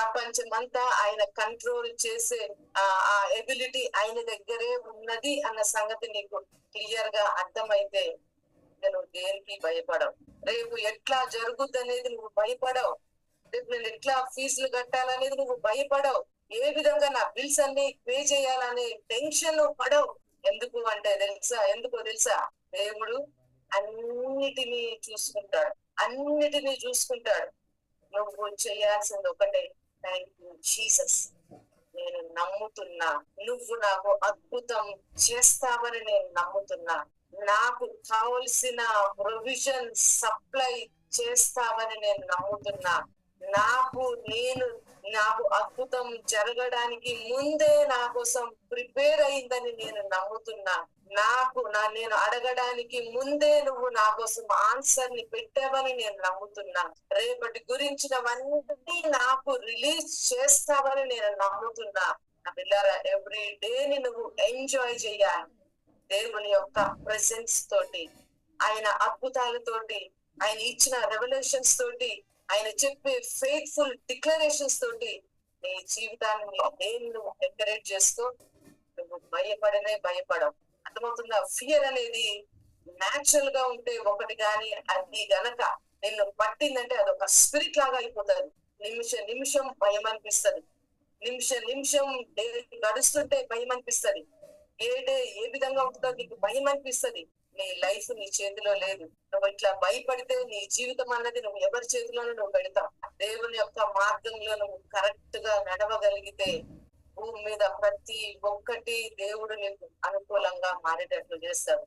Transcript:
ప్రపంచమంతా ఆయన కంట్రోల్ చేసే ఆ ఎబిలిటీ ఆయన దగ్గరే ఉన్నది అన్న సంగతి నీకు క్లియర్ గా అర్థమైతే నువ్వు దేనికి భయపడవు. రేపు ఎట్లా జరుగుద్ది అనేది నువ్వు భయపడవు. రేపు నేను ఎట్లా ఫీజులు కట్టాలనేది నువ్వు భయపడవు. ఏ విధంగా నా బిల్స్ అన్ని పే చేయాలనే టెన్షన్ నువ్వు పడవు. ఎందుకు అంటే తెలుసా దేవుడు అన్నిటినీ చూసుకుంటాడు. అన్నిటినీ చూసుకుంటాడు. నువ్వు చేయాల్సింది ఒకటే, థ్యాంక్ యూ జీసస్, నేను నమ్ముతున్నా నువ్వు నాకు అద్భుతం చేస్తావని నేను నమ్ముతున్నా. నాకు కావలసిన ప్రొవిజన్ సప్లై చేస్తావని నేను నమ్ముతున్నా. నాకు అద్భుతం జరగడానికి ముందే నా కోసం ప్రిపేర్ అయిందని నేను నమ్ముతున్నా. నేను అడగడానికి ముందే నువ్వు నా కోసం ఆన్సర్ ని పెట్టావని నేను నమ్ముతున్నా. రేపటి గురించినవన్నీ నాకు రిలీజ్ చేస్తావని నేను నమ్ముతున్నా. పిల్లరా, ఎవ్రీ డేని నువ్వు ఎంజాయ్ చేయాలి. దేవుని యొక్క ప్రెసెన్స్ తోటి, ఆయన అద్భుతాలతోటి, ఆయన ఇచ్చిన రెవల్యూషన్స్ తోటి, ఆయన చెప్పే ఫెయిత్ఫుల్ డిక్లరేషన్స్ తోటి నీ జీవితాన్ని దేన్ని నువ్వు డెకరేట్ చేసుకో. నువ్వు భయపడవు. అర్థమవుతుందా? ఫియర్ అనేది న్యాచురల్ గా ఉంటే ఒకటి, కానీ అది గనక నిన్ను పట్టిందంటే అదొక స్పిరిట్ లాగా అయిపోతుంది. నిమిషం భయం అనిపిస్తుంది. నిమిషం డే గడుస్తుంటే భయం అనిపిస్తుంది. ఏ విధంగా ఉంటుందో నీకు భయం అనిపిస్తుంది. నీ లైఫ్ నీ చేతిలో లేదు. నువ్వు ఇట్లా భయపడితే నీ జీవితం అన్నది నువ్వు ఎవరి చేతిలోనూ నువ్వు పెడతావు. దేవుని యొక్క మార్గంలో నువ్వు కరెక్ట్ గా నడవగలిగితే భూమి మీద ప్రతి ఒక్కటి దేవుడు నీకు అనుకూలంగా మారేటట్లు చేస్తాడు.